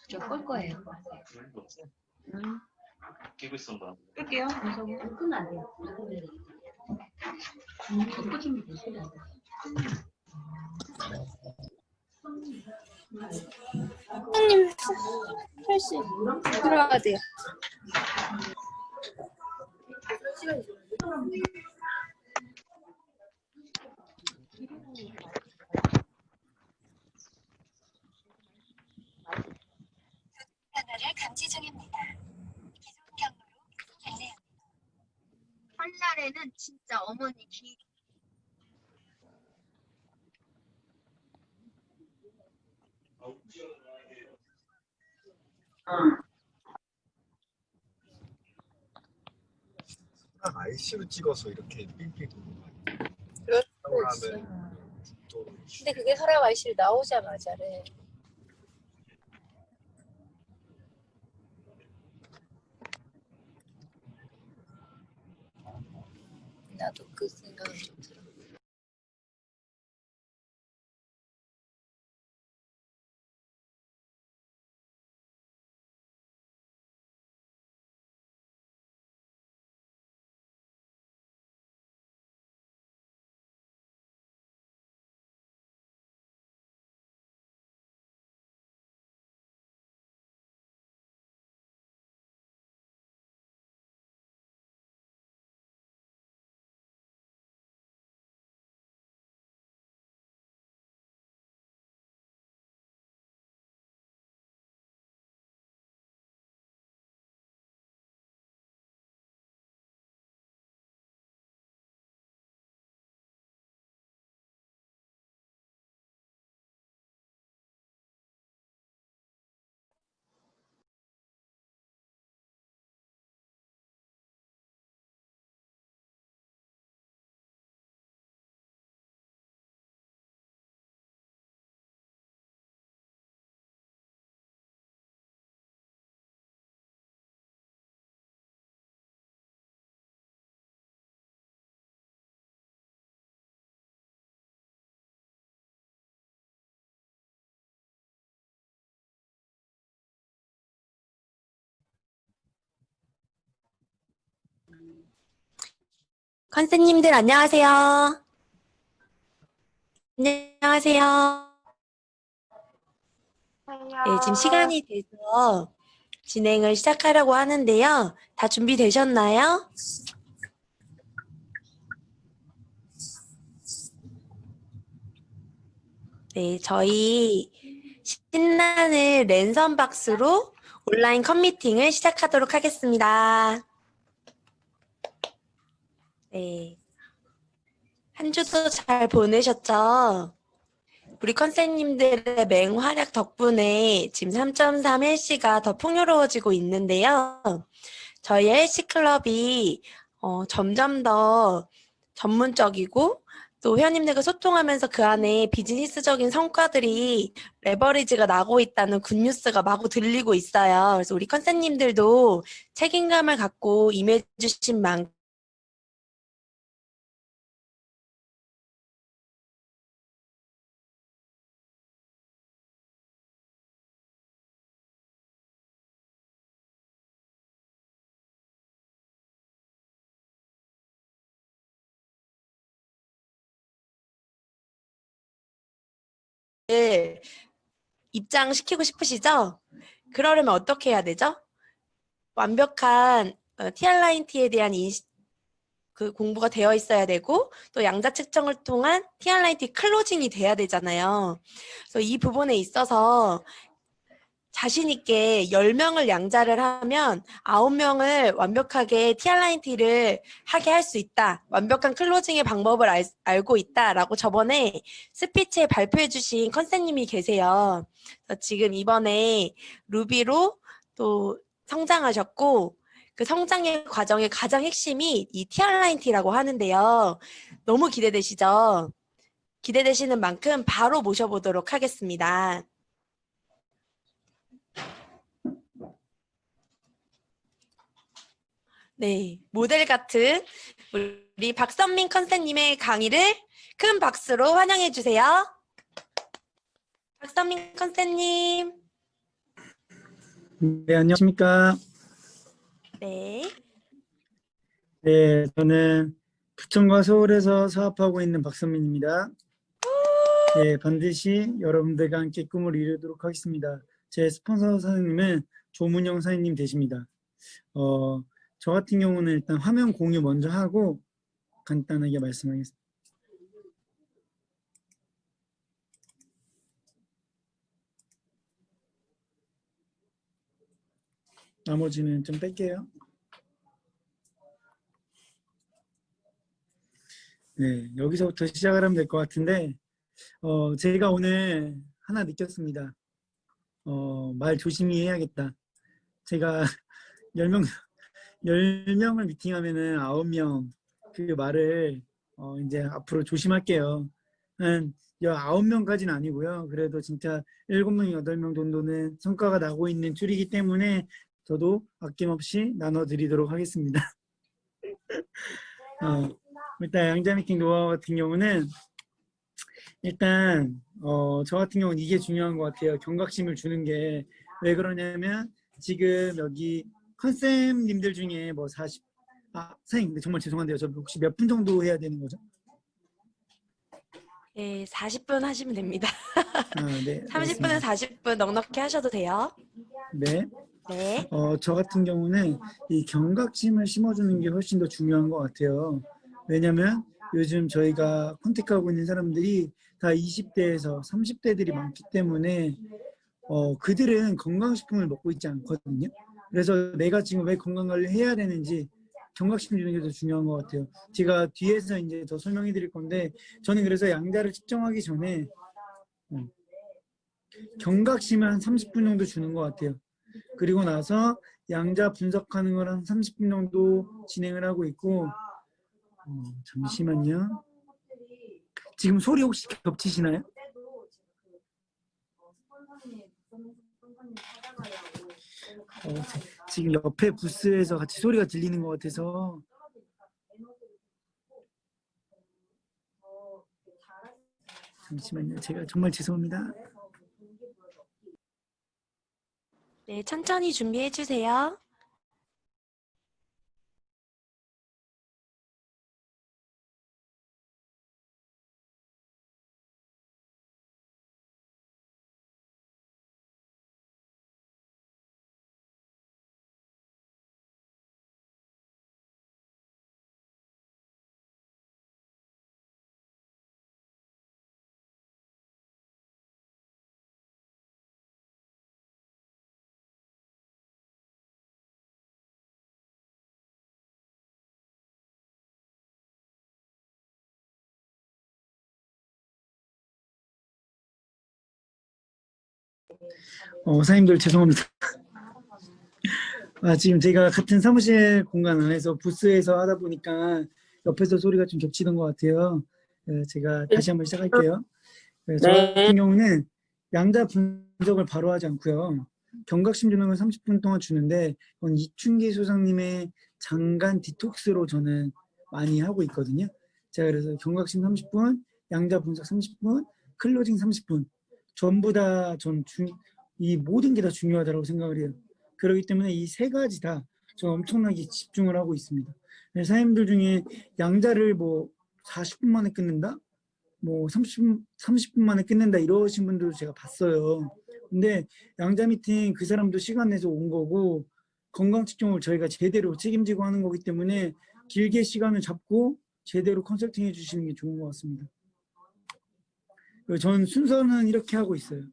저 끌 거예요. 끼고 있었나? 끌게요. 끄면 안 돼요. 덮고 준비 되시면 안 돼요. 선생님 헬스 들어가야 돼요. 하나를 감지 중입니다. 기존 경로로 안내합니다. 설날에는 진짜 어머니 IC로 찍어서 이렇게 삥삥 도는 거 그렇지. 근데 그게 서랍 IC를 나오자마자래. 나도 그 생각은 좀 들어. 컨셉님들 안녕하세요. 안녕하세요. 네, 지금 시간이 돼서 진행을 시작하려고 하는데요. 다 준비되셨나요? 네, 저희 신나는 랜선 박스로 온라인 컴미팅을 시작하도록 하겠습니다. 네. 한 주도 잘 보내셨죠? 우리 컨셉님들의 맹활약 덕분에 지금 3.3 헬시가 더 풍요로워지고 있는데요. 저희 헬시 클럽이 점점 더 전문적이고 또 회원님들과 소통하면서 그 안에 비즈니스적인 성과들이 레버리지가 나고 있다는 굿뉴스가 마구 들리고 있어요. 그래서 우리 컨셉님들도 책임감을 갖고 임해주신 만큼 입장시키고 싶으시죠? 그러려면 어떻게 해야 되죠? 완벽한 TR9T에 대한 그 공부가 되어 있어야 되고 또 양자 측정을 통한 TR9T 클로징이 돼야 되잖아요. 그래서 이 부분에 있어서 자신 있게 10명을 양자를 하면 9명을 완벽하게 TR9T를 하게 할 수 있다. 완벽한 클로징의 방법을 알고 있다라고 저번에 스피치에 발표해 주신 컨셉님이 계세요. 그래서 지금 이번에 루비로 또 성장하셨고 그 성장의 과정의 가장 핵심이 이 TR9T라고 하는데요. 너무 기대되시죠? 기대되시는 만큼 바로 모셔보도록 하겠습니다. 네, 모델 같은 우리 박선민 컨셉님의 강의를 큰 박수로 환영해 주세요. 박선민 박선민 컨셉님. 네, 안녕하십니까. 네. 네, 저는 부천과 서울에서 사업하고 있는 박선민입니다. 네, 반드시 여러분들과 함께 꿈을 이루도록 하겠습니다. 제 스폰서 사장님은 조문영 사장님 되십니다. 저 같은 경우는 일단 화면 공유 먼저 하고 간단하게 말씀하겠습니다. 나머지는 좀 뺄게요. 네, 여기서부터 시작을 하면 될 것 같은데 제가 오늘 하나 느꼈습니다. 말 조심히 해야겠다. 제가 10명을 미팅하면은 9명 그 말을 이제 앞으로 조심할게요. 한 9명까지는 아니고요. 그래도 진짜 7명, 8명 정도는 성과가 나고 있는 줄이기 때문에 저도 아낌없이 나눠드리도록 하겠습니다. 일단 양자 미팅 노하우 같은 경우는 일단 저 같은 경우는 이게 중요한 것 같아요. 경각심을 주는 게 왜 그러냐면 지금 여기 컨셉님들 중에 뭐 40, 선생님 근데 정말 죄송한데요. 저 혹시 몇 분 정도 해야 되는 거죠? 네, 40분 하시면 됩니다. 네. 30분은 40분 넉넉히 하셔도 돼요. 네. 네. 저 같은 경우는 이 경각심을 심어주는 게 훨씬 더 중요한 것 같아요. 왜냐면 요즘 저희가 컨택하고 있는 사람들이 다 20대에서 30대들이 많기 때문에 그들은 건강식품을 먹고 있지 않거든요. 그래서 내가 지금 왜 건강관리를 해야 되는지 경각심 주는 게 더 중요한 것 같아요. 제가 뒤에서 이제 더 설명해 드릴 건데 저는 그래서 양자를 측정하기 전에 경각심을 한 30분 정도 주는 것 같아요. 그리고 나서 양자 분석하는 걸 한 30분 정도 진행을 하고 있고 잠시만요. 지금 소리 혹시 겹치시나요? 지금 옆에 부스에서 같이 소리가 들리는 것 같아서 잠시만요. 제가 정말 죄송합니다. 네, 천천히 준비해 주세요. 사장님들 죄송합니다. 지금 제가 같은 사무실 공간 안에서 부스에서 하다 보니까 옆에서 소리가 좀 겹치는 것 같아요. 제가 다시 한번 시작할게요. 저 같은 경우는 양자 분석을 바로 하지 않고요. 경각심 주는 건 30분 동안 주는데 그건 이춘기 소장님의 장간 디톡스로 저는 많이 하고 있거든요. 제가 그래서 경각심 30분, 양자 분석 30분, 클로징 30분 전부 다 이 모든 게 다 중요하다고 생각을 해요. 그렇기 때문에 이 세 가지 다 저 엄청나게 집중을 하고 있습니다. 사장님들 중에 양자를 뭐 40분 만에 끊는다? 뭐 30분 만에 끝낸다 이러신 분들도 제가 봤어요. 근데 양자 미팅 그 사람도 시간 내서 온 거고 건강 측정을 저희가 제대로 책임지고 하는 거기 때문에 길게 시간을 잡고 제대로 컨설팅 해주시는 게 좋은 것 같습니다. 전 순서는 이렇게 하고 있어요.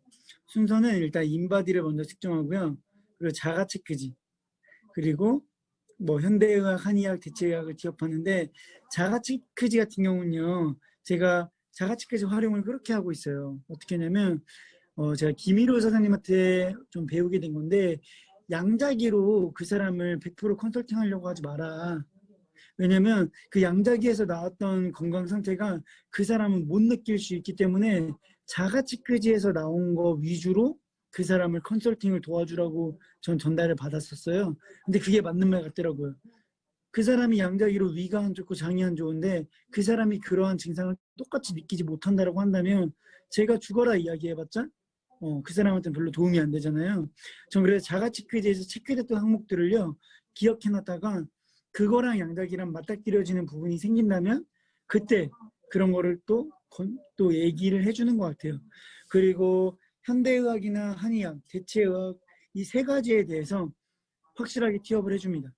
순서는 일단 인바디를 먼저 측정하고요. 그리고 자가 체크지. 그리고 뭐 현대의학, 한의학, 대체의학을 기업하는데 자가 체크지 같은 경우는요. 제가 자가 체크지 활용을 그렇게 하고 있어요. 어떻게 하냐면 제가 김일호 사장님한테 좀 배우게 된 건데 양자기로 그 사람을 100% 컨설팅 하려고 하지 마라. 왜냐면 그 양자기에서 나왔던 건강 상태가 그 사람은 못 느낄 수 있기 때문에 자가 체크지에서 나온 거 위주로 그 사람을 컨설팅을 도와주라고 전 전달을 받았었어요. 근데 그게 맞는 말 같더라고요. 그 사람이 양자기로 위가 안 좋고 장이 안 좋은데 그 사람이 그러한 증상을 똑같이 느끼지 못한다고 한다면 제가 죽어라 이야기해봤자 그 사람한테는 별로 도움이 안 되잖아요. 전 그래서 자가치 퀴즈에서 체크됐던 항목들을요 기억해놨다가 그거랑 양자기랑 맞닥뜨려지는 부분이 생긴다면 그때 그런 거를 또 얘기를 해주는 것 같아요. 그리고 현대의학이나 한의학, 대체의학 이 세 가지에 대해서 확실하게 티업을 해줍니다.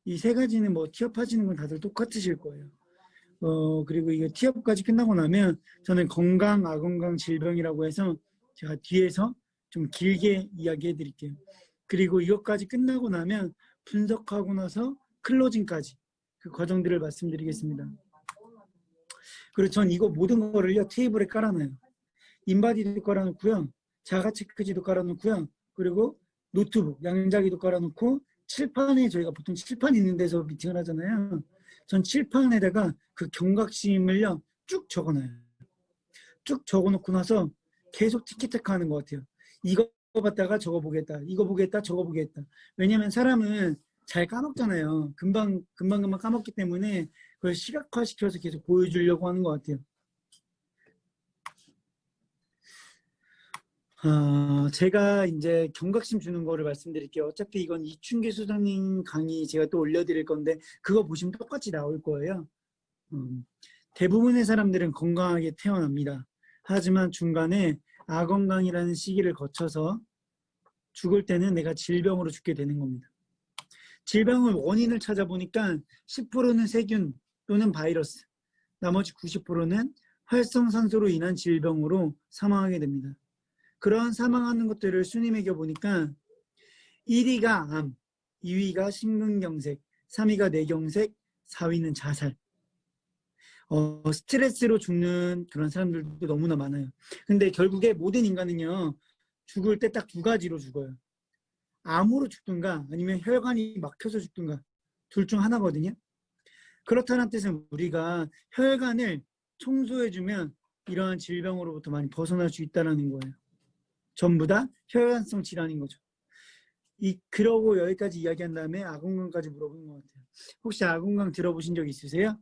이 세 가지는 뭐 티업하시는 건 다들 똑같으실 거예요. 그리고 이거 티업까지 끝나고 나면 저는 건강, 아건강, 질병이라고 해서 제가 뒤에서 좀 길게 이야기해 드릴게요. 그리고 이것까지 끝나고 나면 분석하고 나서 클로징까지 그 과정들을 말씀드리겠습니다. 그리고 전 이거 모든 거를요 테이블에 깔아놔요. 인바디도 깔아놓고요. 자가체크지도 깔아놓고요. 그리고 노트북, 양자기도 깔아놓고 칠판에 저희가 보통 칠판 있는 데서 미팅을 하잖아요. 전 칠판에다가 그 경각심을요 쭉 적어놔요. 쭉 적어놓고 나서 계속 티키타카 하는 것 같아요. 이거 봤다가 저거 보겠다. 이거 보겠다. 저거 보겠다. 왜냐면 사람은 잘 까먹잖아요. 금방 까먹기 때문에 그걸 시각화시켜서 계속 보여주려고 하는 것 같아요. 제가 이제 경각심 주는 거를 말씀드릴게요. 어차피 이건 이춘기 소장님 강의 제가 또 올려드릴 건데 그거 보시면 똑같이 나올 거예요. 대부분의 사람들은 건강하게 태어납니다. 하지만 중간에 아건강이라는 시기를 거쳐서 죽을 때는 내가 질병으로 죽게 되는 겁니다. 질병의 원인을 찾아보니까 10%는 세균 또는 바이러스, 나머지 90%는 활성산소로 인한 질병으로 사망하게 됩니다. 그러한 사망하는 것들을 순위 매겨보니까 1위가 암, 2위가 심근경색, 3위가 뇌경색, 4위는 자살. 스트레스로 죽는 그런 사람들도 너무나 많아요. 근데 결국에 모든 인간은요, 죽을 때 딱 두 가지로 죽어요. 암으로 죽든가 아니면 혈관이 막혀서 죽든가 둘 중 하나거든요. 그렇다는 뜻은 우리가 혈관을 청소해주면 이러한 질병으로부터 많이 벗어날 수 있다는 거예요. 전부 다 혈관성 질환인 거죠. 그러고 여기까지 이야기한 다음에 아건강까지 물어보는 것 같아요. 혹시 아건강 들어보신 적 있으세요?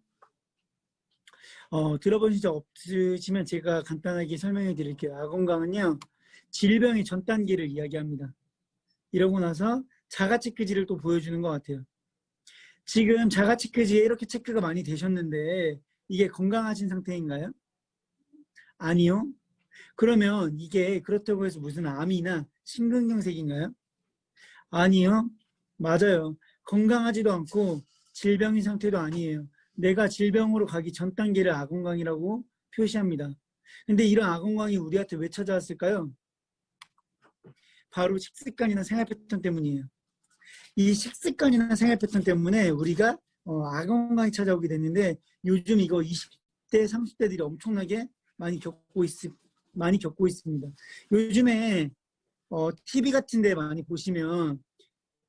들어보신 적 없으시면 제가 간단하게 설명해 드릴게요. 아건강은요, 질병의 전 단계를 이야기합니다. 이러고 나서 자가체크지를 또 보여주는 것 같아요. 지금 자가체크지에 이렇게 체크가 많이 되셨는데 이게 건강하신 상태인가요? 아니요. 그러면 이게 그렇다고 해서 무슨 암이나 심근경색인가요? 아니요. 맞아요. 건강하지도 않고 질병인 상태도 아니에요. 내가 질병으로 가기 전 단계를 아건강이라고 표시합니다. 근데 이런 아건강이 우리한테 왜 찾아왔을까요? 바로 식습관이나 생활 패턴 때문이에요. 이 식습관이나 생활 패턴 때문에 우리가 아건강이 찾아오게 됐는데 요즘 이거 20대, 30대들이 엄청나게 많이 겪고 있습니다. 요즘에 TV 같은 데 많이 보시면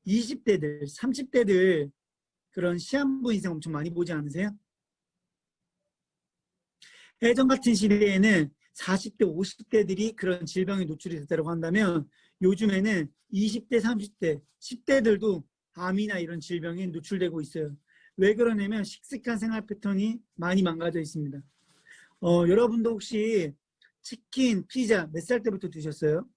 20대들, 30대들 그런 시한부 인생 엄청 많이 보지 않으세요? 예전 같은 시대에는 40대, 50대들이 그런 질병에 노출이 됐다고 한다면 요즘에는 20대, 30대, 10대들도 암이나 이런 질병에 노출되고 있어요. 왜 그러냐면 식습관 생활 패턴이 많이 망가져 있습니다. 여러분도 혹시 치킨, 피자 몇 살 때부터 드셨어요?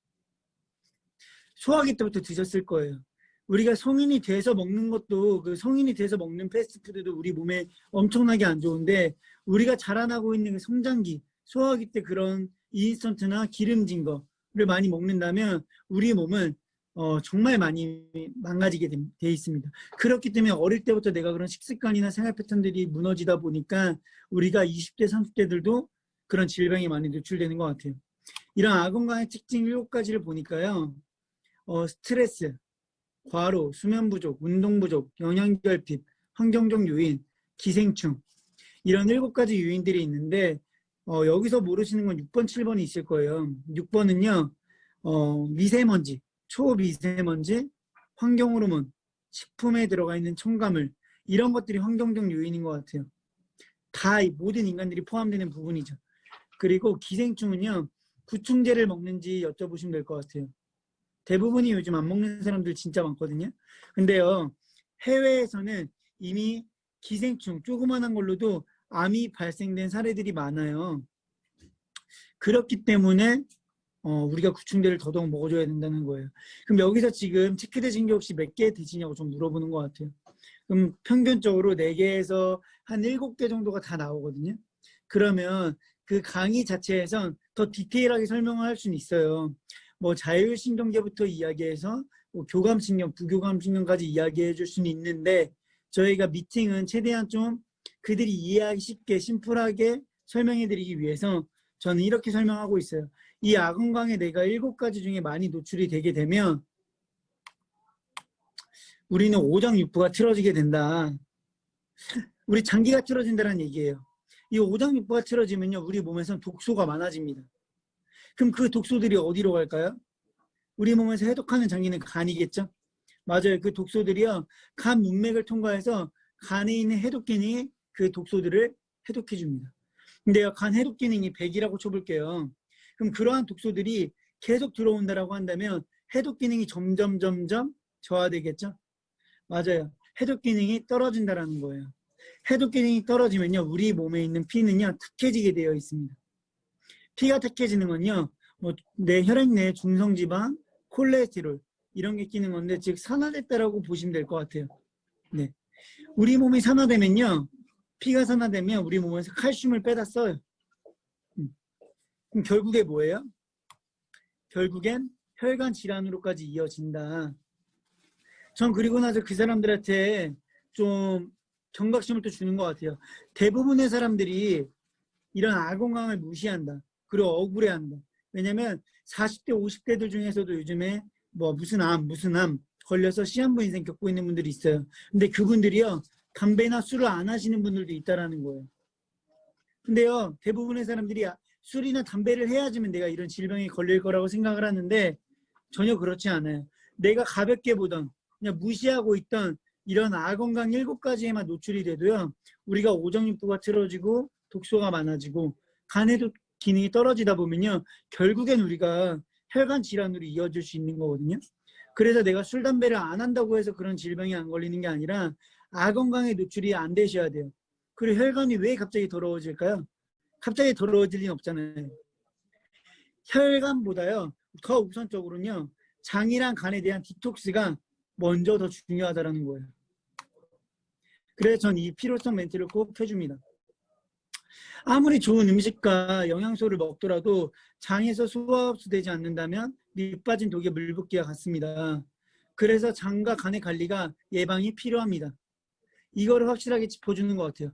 소화기 때부터 드셨을 거예요. 우리가 성인이 돼서 먹는 것도 그 성인이 돼서 먹는 패스트푸드도 우리 몸에 엄청나게 안 좋은데 우리가 자라나고 있는 그 성장기, 소화기 때 그런 인스턴트나 기름진 거를 많이 먹는다면 우리 몸은 정말 많이 망가지게 돼 있습니다. 그렇기 때문에 어릴 때부터 내가 그런 식습관이나 생활 패턴들이 무너지다 보니까 우리가 20대, 30대들도 그런 질병에 많이 노출되는 것 같아요. 이런 아건강의 특징 7가지를 보니까요. 스트레스, 과로, 수면 부족, 운동 부족, 영양결핍, 환경적 요인, 기생충 이런 7가지 요인들이 있는데 여기서 모르시는 건 6번, 7번이 있을 거예요. 6번은요. 미세먼지, 초미세먼지, 환경호르몬, 식품에 들어가 있는 첨가물 이런 것들이 환경적 요인인 것 같아요. 다 모든 인간들이 포함되는 부분이죠. 그리고 기생충은요. 구충제를 먹는지 여쭤보시면 될 것 같아요. 대부분이 요즘 안 먹는 사람들 진짜 많거든요. 근데요. 해외에서는 이미 기생충 조그만한 걸로도 암이 발생된 사례들이 많아요. 그렇기 때문에 우리가 구충제를 더더욱 먹어줘야 된다는 거예요. 그럼 여기서 지금 체크되신 게 혹시 몇 개 되시냐고 좀 물어보는 것 같아요. 그럼 평균적으로 4개에서 한 7개 정도가 다 나오거든요. 그러면 그 강의 자체에선 더 디테일하게 설명할 수는 있어요. 뭐 자율신경계부터 이야기해서 뭐 교감신경, 부교감신경까지 이야기해 줄 수는 있는데 저희가 미팅은 최대한 좀 그들이 이해하기 쉽게 심플하게 설명해 드리기 위해서 저는 이렇게 설명하고 있어요. 이 악원강에 내가 7가지 중에 많이 노출이 되게 되면 우리는 오장육부가 틀어지게 된다. 우리 장기가 틀어진다는 얘기예요. 이 오장육부가 틀어지면요, 우리 몸에서는 독소가 많아집니다. 그럼 그 독소들이 어디로 갈까요? 우리 몸에서 해독하는 장기는 간이겠죠? 맞아요. 그 독소들이요, 간 문맥을 통과해서 간에 있는 해독 기능이 그 독소들을 해독해 줍니다. 근데요, 간 해독 기능이 100이라고 쳐볼게요. 그럼 그러한 독소들이 계속 들어온다라고 한다면 해독 기능이 점점 저하되겠죠? 맞아요. 해독 기능이 떨어진다라는 거예요. 해독 기능이 떨어지면요, 우리 몸에 있는 피는요, 탁해지게 되어 있습니다. 피가 탁해지는 건요, 뭐 내 혈액 내에 중성지방, 콜레스테롤 이런 게 끼는 건데, 즉 산화됐다라고 보시면 될 것 같아요. 네, 우리 몸이 산화되면요, 피가 산화되면 우리 몸에서 칼슘을 빼다 써요. 그럼 결국에 뭐예요? 결국엔 혈관 질환으로까지 이어진다. 전 그리고 나서 그 사람들한테 좀 경각심을 또 주는 것 같아요. 대부분의 사람들이 이런 악원강을 무시한다. 그리고 억울해한다. 왜냐면 40대, 50대들 중에서도 요즘에 뭐 무슨 암 걸려서 시한부 인생 겪고 있는 분들이 있어요. 근데 그분들이요, 담배나 술을 안 하시는 분들도 있다라는 거예요. 근데요, 대부분의 사람들이 술이나 담배를 해야지만 내가 이런 질병에 걸릴 거라고 생각을 하는데 전혀 그렇지 않아요. 내가 가볍게 보던, 그냥 무시하고 있던 이런 악원강 7가지에만 노출이 돼도요, 우리가 오장육부가 틀어지고 독소가 많아지고 간해독 기능이 떨어지다 보면요, 결국엔 우리가 혈관 질환으로 이어질 수 있는 거거든요. 그래서 내가 술, 담배를 안 한다고 해서 그런 질병이 안 걸리는 게 아니라 악원강에 노출이 안 되셔야 돼요. 그리고 혈관이 왜 갑자기 더러워질까요? 갑자기 더러워질 리는 없잖아요. 혈관보다요, 더 우선적으로는요, 장이랑 간에 대한 디톡스가 먼저 더 중요하다는 거예요. 그래서 전 이 필요성 멘트를 꼭 해줍니다. 아무리 좋은 음식과 영양소를 먹더라도 장에서 소화 흡수되지 않는다면 밑 빠진 독에 물 붓기와 같습니다. 그래서 장과 간의 관리가 예방이 필요합니다. 이거를 확실하게 짚어주는 것 같아요.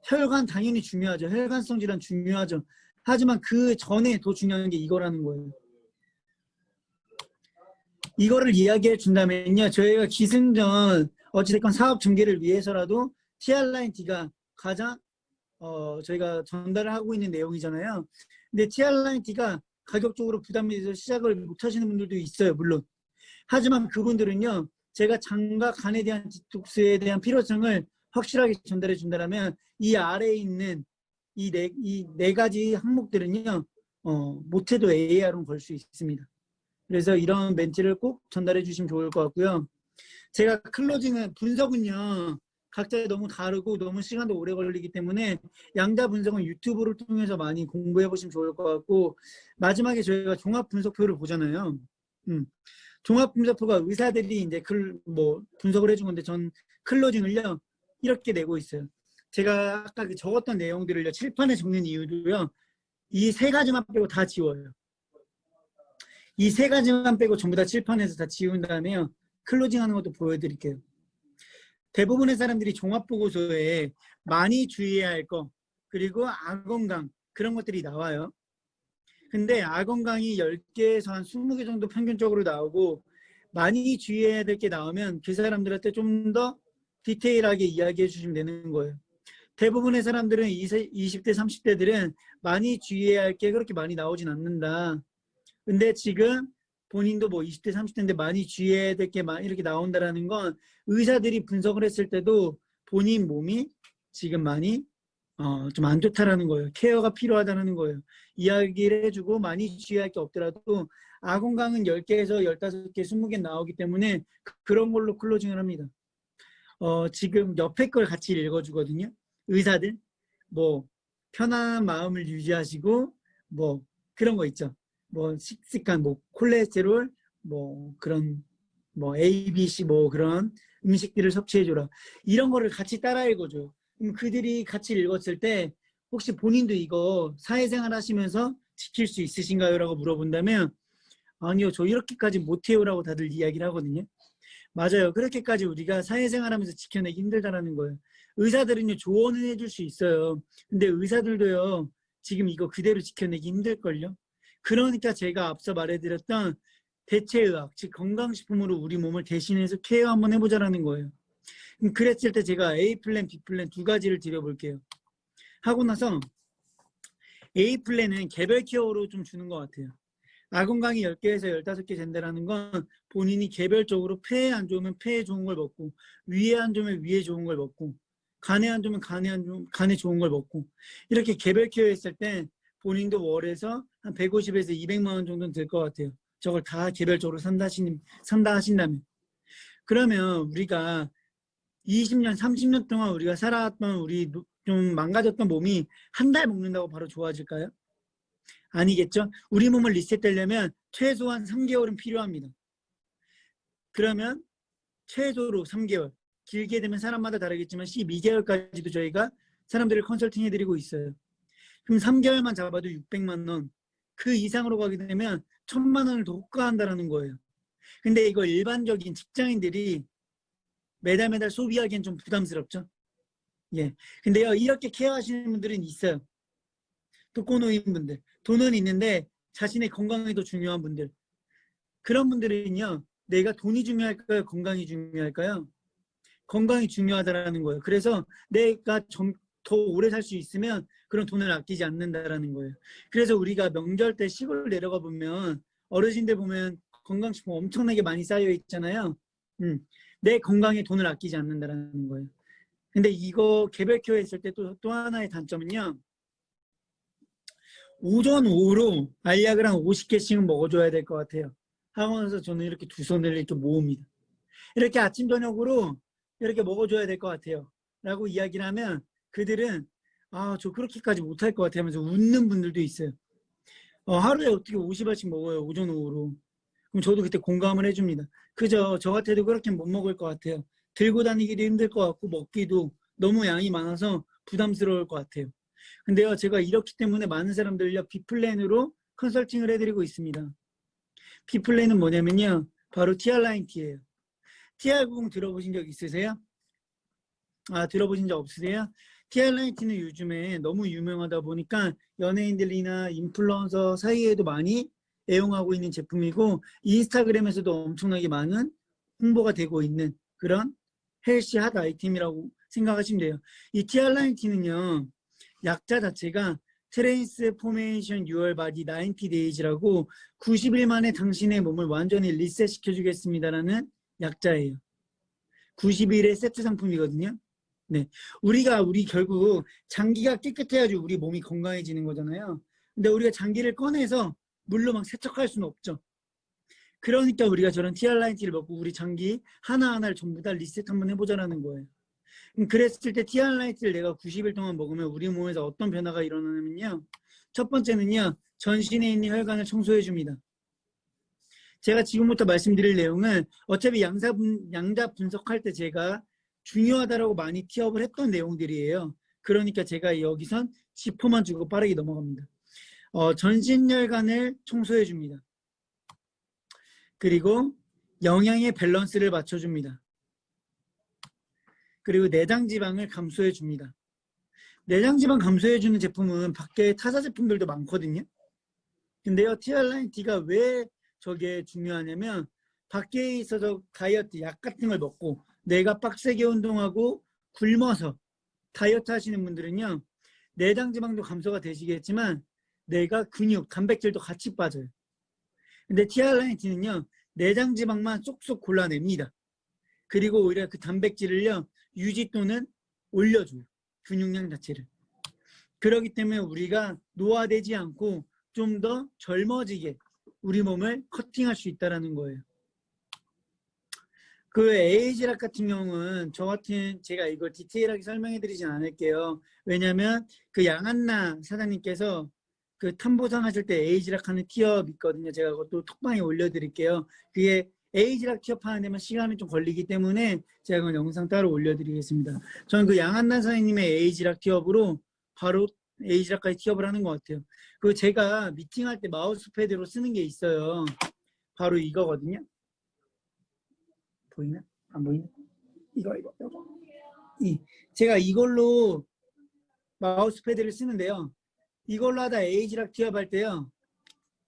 혈관 당연히 중요하죠. 혈관성 질환 중요하죠. 하지만 그 전에 더 중요한 게 이거라는 거예요. 이거를 이야기해 준다면요, 저희가 기승전 어찌됐건 사업 전개를 위해서라도 TR9T가 가장 저희가 전달을 하고 있는 내용이잖아요. 근데 TR9T가 가격적으로 부담이 돼서 시작을 못 하시는 분들도 있어요, 물론. 하지만 그분들은요, 제가 장과 간에 대한 디톡스에 대한 필요성을 확실하게 전달해 준다면 이 아래에 있는 이 네 가지 항목들은요, 못해도 AR은 걸 수 있습니다. 그래서 이런 멘트를 꼭 전달해 주시면 좋을 것 같고요. 제가 클로징은 분석은요, 각자 너무 다르고 너무 시간도 오래 걸리기 때문에 양자 분석은 유튜브를 통해서 많이 공부해 보시면 좋을 것 같고, 마지막에 저희가 종합 분석표를 보잖아요. 종합 분석표가 의사들이 이제 분석을 해준 건데, 전 클로징을요 이렇게 내고 있어요. 제가 아까 적었던 내용들을요 칠판에 적는 이유도요, 이 3가지만 빼고 다 지워요. 이 3가지만 빼고 전부 다 칠판에서 다 지운 다음에요, 클로징 하는 것도 보여드릴게요. 대부분의 사람들이 종합보고서에 많이 주의해야 할 거, 그리고 악원강, 그런 것들이 나와요. 근데 악원강이 10개에서 한 20개 정도 평균적으로 나오고, 많이 주의해야 될 게 나오면 그 사람들한테 좀 더 디테일하게 이야기해 주시면 되는 거예요. 대부분의 사람들은 20대, 30대들은 많이 주의해야 할 게 그렇게 많이 나오진 않는다. 근데 지금 본인도 뭐 20대, 30대인데 많이 주의해야 될 게 이렇게 나온다라는 건 의사들이 분석을 했을 때도 본인 몸이 지금 많이 좀 안 좋다라는 거예요. 케어가 필요하다는 거예요. 이야기를 해주고 많이 주의할 게 없더라도 악원강은 10개에서 15개, 20개 나오기 때문에 그런 걸로 클로징을 합니다. 지금 옆에 걸 같이 읽어주거든요. 의사들 뭐 편안한 마음을 유지하시고 뭐 그런 거 있죠. 뭐 식습관, 뭐 콜레스테롤, 뭐 그런 뭐 A, B, C 뭐 그런 음식들을 섭취해줘라. 이런 거를 같이 따라 읽어줘요. 그럼 그들이 같이 읽었을 때 혹시 본인도 이거 사회생활 하시면서 지킬 수 있으신가요? 라고 물어본다면 아니요, 저 이렇게까지 못해요 라고 다들 이야기를 하거든요. 맞아요. 그렇게까지 우리가 사회생활 하면서 지켜내기 힘들다라는 거예요. 의사들은요, 조언을 해줄 수 있어요. 근데 의사들도요, 지금 이거 그대로 지켜내기 힘들걸요. 그러니까 제가 앞서 말해드렸던 대체의학, 즉 건강식품으로 우리 몸을 대신해서 케어 한번 해보자라는 거예요. 그랬을 때 제가 A 플랜, B 플랜 두 가지를 드려볼게요. 하고 나서 A 플랜은 개별 케어로 좀 주는 것 같아요. 아건강이 10개에서 15개 된다는 건 본인이 개별적으로 폐에 안 좋으면 폐에 좋은 걸 먹고, 위에 안 좋으면 위에 좋은 걸 먹고, 간에 안 좋으면 간에 좋은 걸 먹고, 이렇게 개별 케어 했을 때 본인도 월에서 한 150에서 200만 원 정도는 들 것 같아요. 저걸 다 개별적으로 산다 하신다면. 그러면 우리가 20년, 30년 동안 우리가 살아왔던 우리 좀 망가졌던 몸이 한 달 먹는다고 바로 좋아질까요? 아니겠죠? 우리 몸을 리셋되려면 최소한 3개월은 필요합니다. 그러면 최소로 3개월, 길게 되면 사람마다 다르겠지만 12개월까지도 저희가 사람들을 컨설팅 해드리고 있어요. 그럼 3개월만 잡아도 600만 원, 그 이상으로 가게 되면 1000만 원을 더 호가한다는 거예요. 근데 이거 일반적인 직장인들이 매달 소비하기엔 좀 부담스럽죠? 예. 근데요, 이렇게 케어하시는 분들은 있어요. 독거노인분들, 돈은 있는데 자신의 건강이 더 중요한 분들. 그런 분들은요, 내가 돈이 중요할까요? 건강이 중요할까요? 건강이 중요하다라는 거예요. 그래서 내가 더 오래 살 수 있으면 그런 돈을 아끼지 않는다라는 거예요. 그래서 우리가 명절 때 시골 내려가 보면 어르신들 보면 건강식품 엄청나게 많이 쌓여 있잖아요. 내 건강에 돈을 아끼지 않는다라는 거예요. 근데 이거 개별 케어 했을 때 또 하나의 단점은요. 오전, 오후로 알약을 한 50개씩은 먹어줘야 될 것 같아요. 하고 나서 저는 이렇게 두 손을 이렇게 모읍니다. 이렇게 아침, 저녁으로 이렇게 먹어줘야 될 것 같아요. 라고 이야기를 하면 그들은 저 그렇게까지 못할 것 같아요 하면서 웃는 분들도 있어요. 하루에 어떻게 50알씩 먹어요. 오전, 오후로. 그럼 저도 그때 공감을 해줍니다. 그저 저 같아도 그렇게 못 먹을 것 같아요. 들고 다니기도 힘들 것 같고 먹기도 너무 양이 많아서 부담스러울 것 같아요. 근데요, 제가 이렇기 때문에 많은 사람들요, B플랜으로 컨설팅을 해드리고 있습니다. B플랜은 뭐냐면요, 바로 TR9T예요. TR90 들어보신 적 있으세요? 들어보신 적 없으세요? TR9T는 요즘에 너무 유명하다 보니까 연예인들이나 인플루언서 사이에도 많이 애용하고 있는 제품이고, 인스타그램에서도 엄청나게 많은 홍보가 되고 있는 그런 헬시 핫 아이템이라고 생각하시면 돼요. 이 TR9T는요, 약자 자체가 트랜스포메이션 유얼 바디 90 데이즈라고 90일 만에 당신의 몸을 완전히 리셋 시켜주겠습니다라는 약자예요. 90일의 세트 상품이거든요. 네, 우리 결국 장기가 깨끗해야지 우리 몸이 건강해지는 거잖아요. 근데 우리가 장기를 꺼내서 물로 막 세척할 수는 없죠. 그러니까 우리가 저런 TR9T를 먹고 우리 장기 하나하나를 전부 다 리셋 한번 해보자라는 거예요. 그랬을 때 TR9T를 내가 90일 동안 먹으면 우리 몸에서 어떤 변화가 일어나냐면요. 첫 번째는요, 전신에 있는 혈관을 청소해 줍니다. 제가 지금부터 말씀드릴 내용은 어차피 양자 분석할 때 제가 중요하다라고 많이 티업을 했던 내용들이에요. 그러니까 제가 여기선 지포만 주고 빠르게 넘어갑니다. 전신 혈관을 청소해 줍니다. 그리고 영양의 밸런스를 맞춰줍니다. 그리고 내장지방을 감소해 줍니다. 내장지방 감소해 주는 제품은 밖에 타사 제품들도 많거든요. 근데요, TR9T가 왜 저게 중요하냐면 밖에 있어서 다이어트 약 같은 걸 먹고 내가 빡세게 운동하고 굶어서 다이어트 하시는 분들은요, 내장지방도 감소가 되시겠지만 내가 근육, 단백질도 같이 빠져요. 근데 TR9T는요, 내장지방만 쏙쏙 골라냅니다. 그리고 오히려 그 단백질을요, 유지 또는 올려줘요. 근육량 자체를. 그렇기 때문에 우리가 노화되지 않고 좀 더 젊어지게 우리 몸을 커팅할 수 있다는 거예요. 그 에이지락 같은 경우는 제가 이걸 디테일하게 설명해 드리진 않을게요. 왜냐하면 그 양한나 사장님께서 그 탐보상 하실 때 에이지락 하는 티업 있거든요. 제가 그것도 톡방에 올려드릴게요. 그게 에이지락 티업 하는 데만 시간이 좀 걸리기 때문에 제가 그 영상 따로 올려드리겠습니다. 저는 그 양한단 선생님의 에이지락 티업으로 바로 에이지락까지 티업을 하는 것 같아요. 그 제가 미팅할 때 마우스패드로 쓰는 게 있어요. 바로 이거거든요. 보이나? 안 보이나? 이거. 제가 이걸로 마우스패드를 쓰는데요. 이걸로 하다 에이지락 티업할 때요.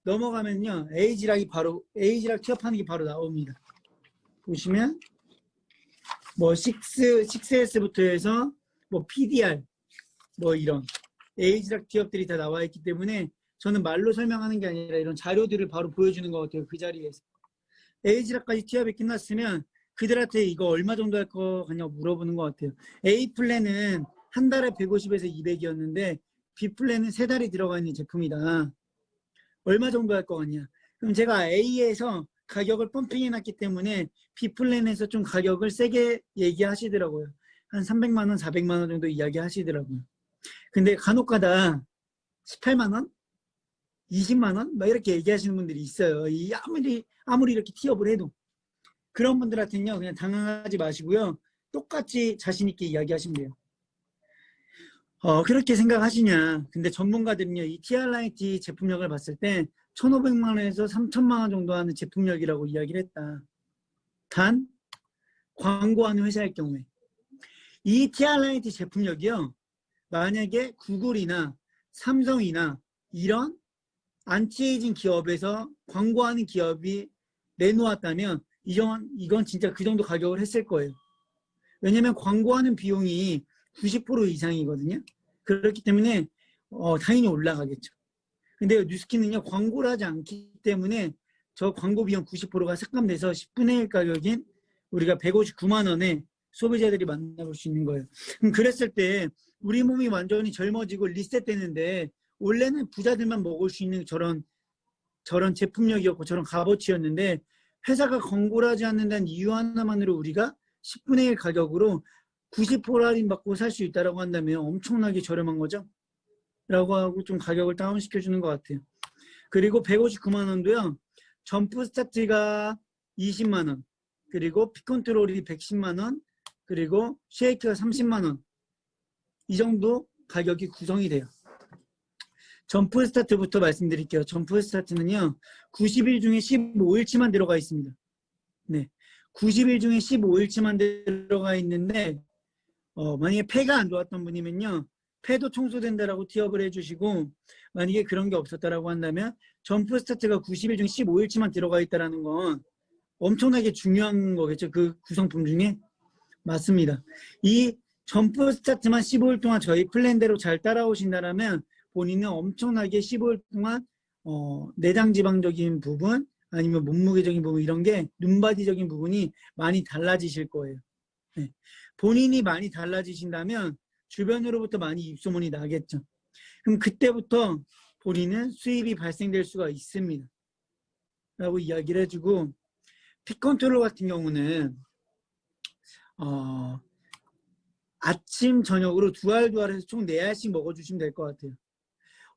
넘어가면요. 에이지락 티업하는 게 바로 나옵니다. 보시면 뭐 6S부터 해서 뭐 PDR 뭐 이런 에이지락 티업들이 다 나와 있기 때문에 저는 말로 설명하는 게 아니라 이런 자료들을 바로 보여주는 것 같아요. 그 자리에서. 에이지락까지 티업이 끝났으면 그들한테 이거 얼마 정도 할 거 같냐고 물어보는 것 같아요. A 플랜은 한 달에 150에서 200이었는데 B 플랜은 3달이 들어가 있는 제품이다. 얼마 정도 할 거 같냐? 그럼 제가 A에서 가격을 펌핑해놨기 때문에 B 플랜에서 좀 가격을 세게 얘기하시더라고요. 한 300만 원, 400만 원 정도 이야기하시더라고요. 근데 간혹가다 18만 원? 20만 원? 막 이렇게 얘기하시는 분들이 있어요. 아무리 이렇게 티업을 해도. 그런 분들한테는요, 그냥 당황하지 마시고요. 똑같이 자신있게 이야기하시면 돼요. 그렇게 생각하시냐. 근데 전문가들은요, 이 TRIT 제품력을 봤을 때 1,500만 원에서 3,000만 원 정도 하는 제품력이라고 이야기를 했다. 단, 광고하는 회사일 경우에. 이 TRIT 제품력이요, 만약에 구글이나 삼성이나 이런 안티에이징 기업에서 광고하는 기업이 내놓았다면 이건 진짜 그 정도 가격을 했을 거예요. 왜냐면 광고하는 비용이 90% 이상이거든요. 그렇기 때문에 당연히 올라가겠죠. 근데 뉴스킨은요, 광고를 하지 않기 때문에 저 광고 비용 90%가 삭감돼서 10분의 1 가격인 우리가 159만 원에 소비자들이 만나볼 수 있는 거예요. 그럼 그랬을 때 우리 몸이 완전히 젊어지고 리셋되는데 원래는 부자들만 먹을 수 있는 저런 제품력이었고 저런 값어치였는데 회사가 광고를 하지 않는다는 이유 하나만으로 우리가 10분의 1 가격으로 90% 할인 받고 살 수 있다고 한다면 엄청나게 저렴한 거죠. 라고 하고 좀 가격을 다운시켜주는 것 같아요. 그리고 159만 원도요. 점프 스타트가 20만 원, 그리고 픽컨트롤이 110만 원, 그리고 쉐이크가 30만 원. 이 정도 가격이 구성이 돼요. 점프 스타트부터 말씀드릴게요. 점프 스타트는요. 90일 중에 15일치만 들어가 있습니다. 네, 90일 중에 15일치만 들어가 있는데 만약에 폐가 안 좋았던 분이면요. 폐도 청소된다라고 티업을 해주시고 만약에 그런 게 없었다라고 한다면 점프 스타트가 90일 중에 15일치만 들어가 있다는 건 엄청나게 중요한 거겠죠. 그 구성품 중에. 맞습니다. 이 점프 스타트만 15일 동안 저희 플랜대로 잘 따라오신다면 본인은 엄청나게 15일 동안 내장 지방적인 부분 아니면 몸무게적인 부분 이런 게 눈바디적인 부분이 많이 달라지실 거예요. 네. 본인이 많이 달라지신다면 주변으로부터 많이 입소문이 나겠죠. 그럼 그때부터 본인은 수입이 발생될 수가 있습니다. 라고 이야기를 해주고 픽컨트롤 같은 경우는 아침 저녁으로 두 알해서 총 4알씩 먹어주시면 될 것 같아요.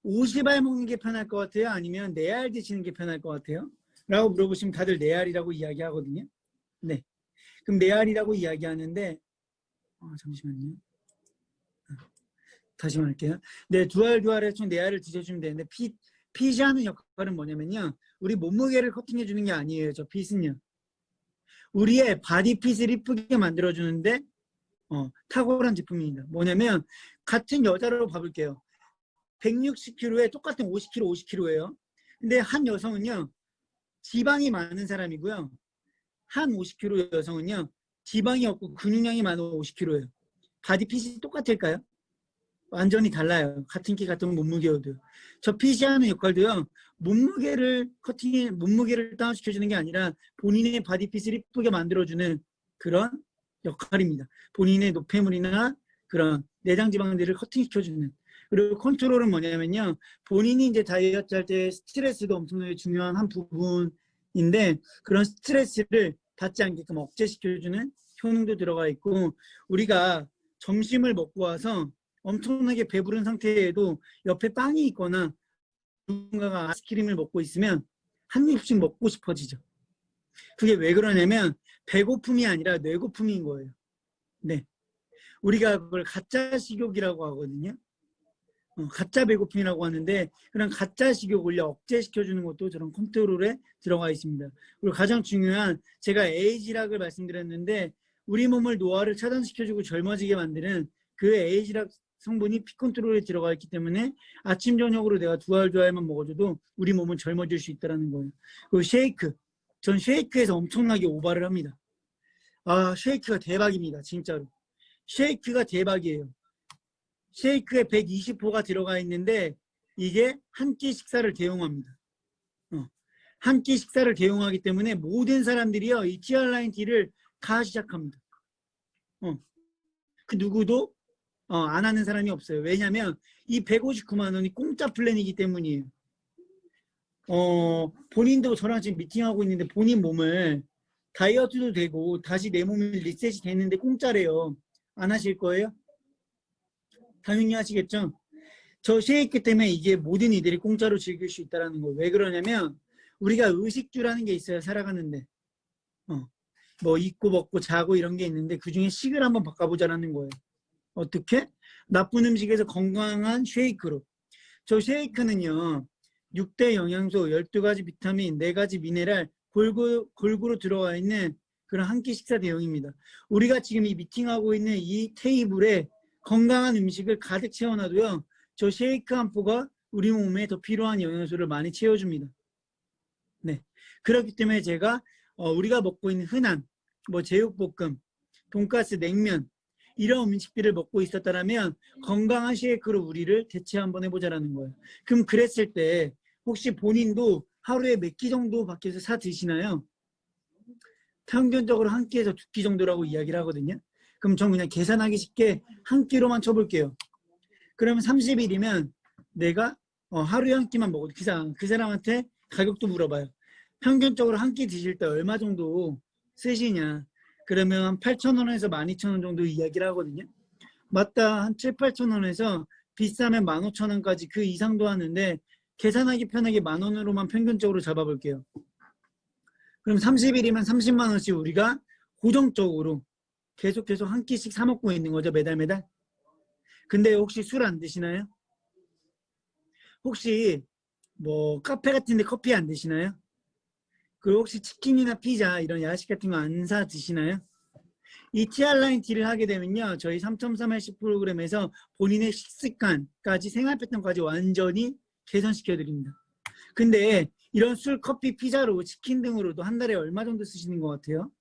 50알 먹는 게 편할 것 같아요? 아니면 4알 드시는 게 편할 것 같아요? 라고 물어보시면 다들 4알이라고 이야기하거든요. 네. 그럼 4알이라고 이야기하는데 잠시만요. 다시 말할게요. 네, 두 알에서 총 4알을 드셔주면 되는데 핏이 하는 역할은 뭐냐면요. 우리 몸무게를 커팅해 주는 게 아니에요. 저 핏은요. 우리의 바디 핏을 이쁘게 만들어주는데 탁월한 제품입니다. 뭐냐면 같은 여자로 봐볼게요. 160kg에 똑같은 50kg예요. 근데 한 여성은요. 지방이 많은 사람이고요. 한 50kg 여성은요. 지방이 없고 근육량이 많은 50kg예요. 바디 핏이 똑같을까요? 완전히 달라요. 같은 키 같은 몸무게여도. 저 핏이 하는 역할도요. 몸무게를 다운시켜주는 게 아니라 본인의 바디 핏을 이쁘게 만들어주는 그런 역할입니다. 본인의 노폐물이나 그런 내장 지방들을 커팅시켜주는. 그리고 컨트롤은 뭐냐면요. 본인이 이제 다이어트 할 때 스트레스도 엄청나게 중요한 한 부분인데 그런 스트레스를 받지 않게끔 억제시켜주는 효능도 들어가 있고 우리가 점심을 먹고 와서 엄청나게 배부른 상태에도 옆에 빵이 있거나 누군가가 아이스크림을 먹고 있으면 한 입씩 먹고 싶어지죠. 그게 왜 그러냐면 배고픔이 아니라 뇌고픔인 거예요. 네, 우리가 그걸 가짜 식욕이라고 하거든요. 가짜 배고픔이라고 하는데 그런 가짜 식욕을 억제시켜주는 것도 저런 컨트롤에 들어가 있습니다. 그리고 가장 중요한 제가 에이지락을 말씀드렸는데 우리 몸을 노화를 차단시켜주고 젊어지게 만드는 그 에이지락 성분이 피 컨트롤에 들어가 있기 때문에 아침 저녁으로 내가 두 알만 먹어줘도 우리 몸은 젊어질 수 있다는 거예요. 그리고 쉐이크, 전 쉐이크에서 엄청나게 오바를 합니다. 아, 쉐이크가 대박입니다. 진짜로 쉐이크가 대박이에요. 쉐이크에 120호가 들어가 있는데 이게 한 끼 식사를 대용합니다. 한 끼 식사를 대용하기 때문에 모든 사람들이요 이 TR9T를 다 시작합니다. 그 누구도 안 하는 사람이 없어요. 왜냐하면 이 159만 원이 공짜 플랜이기 때문이에요. 본인도 저랑 지금 미팅하고 있는데 본인 몸을 다이어트도 되고 다시 내 몸이 리셋이 되는데 공짜래요. 안 하실 거예요? 당연히 하시겠죠? 저 쉐이크 때문에 이게 모든 이들이 공짜로 즐길 수 있다는 거예요. 왜 그러냐면 우리가 의식주라는 게 있어요. 살아가는데 뭐 입고 먹고 자고 이런 게 있는데 그중에 식을 한번 바꿔보자라는 거예요. 어떻게? 나쁜 음식에서 건강한 쉐이크로. 저 쉐이크는요 6대 영양소, 12가지 비타민, 4가지 미네랄 골고루 들어가 있는 그런 한 끼 식사 대용입니다. 우리가 지금 이 미팅하고 있는 이 테이블에 건강한 음식을 가득 채워놔도요 저 쉐이크 한 포가 우리 몸에 더 필요한 영양소를 많이 채워줍니다. 네, 그렇기 때문에 제가 우리가 먹고 있는 흔한 뭐 제육볶음, 돈가스, 냉면 이런 음식들을 먹고 있었다면 건강한 쉐이크로 우리를 대체 한번 해보자라는 거예요. 그럼 그랬을 때 혹시 본인도 하루에 몇 끼 정도 밖에서 사 드시나요? 평균적으로 한 끼에서 2끼 정도라고 이야기를 하거든요. 그럼 전 그냥 계산하기 쉽게 한 끼로만 쳐볼게요. 그러면 30일이면 내가 하루에 한 끼만 먹어도 그 사람한테 가격도 물어봐요. 평균적으로 한 끼 드실 때 얼마 정도 쓰시냐. 그러면 8,000원에서 12,000원 정도 이야기를 하거든요. 맞다. 한 7, 8,000원에서 비싸면 15,000원까지 그 이상도 하는데 계산하기 편하게 10,000원으로만 평균적으로 잡아볼게요. 그럼 30일이면 30만 원씩 우리가 고정적으로 계속 한 끼씩 사 먹고 있는 거죠. 매달. 근데 혹시 술 안 드시나요? 혹시 뭐 카페 같은 데 커피 안 드시나요? 그리고 혹시 치킨이나 피자 이런 야식 같은 거 안 사 드시나요? 이 TR9T를 하게 되면요. 저희 3.3RC 프로그램에서 본인의 식습관까지 생활 패턴까지 완전히 개선시켜 드립니다. 근데 이런 술, 커피, 피자로 치킨 등으로도 한 달에 얼마 정도 쓰시는 것 같아요?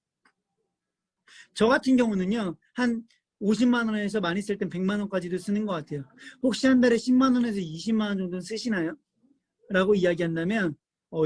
저 같은 경우는요. 한 50만 원에서 많이 쓸 땐 100만 원까지도 쓰는 것 같아요. 혹시 한 달에 10만 원에서 20만 원 정도는 쓰시나요? 라고 이야기한다면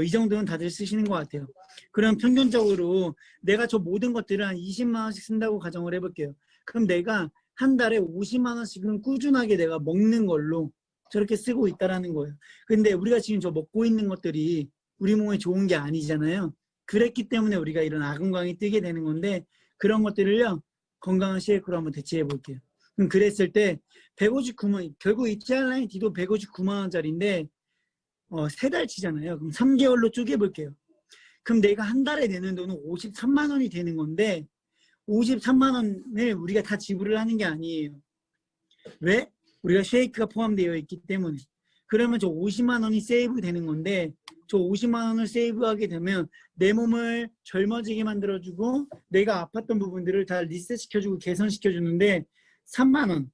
이 정도는 다들 쓰시는 것 같아요. 그럼 평균적으로 내가 저 모든 것들을 한 20만 원씩 쓴다고 가정을 해볼게요. 그럼 내가 한 달에 50만 원씩은 꾸준하게 내가 먹는 걸로 저렇게 쓰고 있다라는 거예요. 근데 우리가 지금 저 먹고 있는 것들이 우리 몸에 좋은 게 아니잖아요. 그랬기 때문에 우리가 이런 악은광이 뜨게 되는 건데 그런 것들을요. 건강한 쉐이크로 한번 대체해 볼게요. 그럼 그랬을 때 159만, 결국 이 TR9T도 159만 원짜리인데 3달치잖아요. 그럼 3개월로 쪼개볼게요. 그럼 내가 한 달에 내는 돈은 53만 원이 되는 건데 53만 원을 우리가 다 지불을 하는 게 아니에요. 왜? 우리가 쉐이크가 포함되어 있기 때문에. 그러면 저 50만 원이 세이브 되는 건데 저 50만 원을 세이브하게 되면 내 몸을 젊어지게 만들어주고 내가 아팠던 부분들을 다 리셋시켜주고 개선시켜주는데 3만 원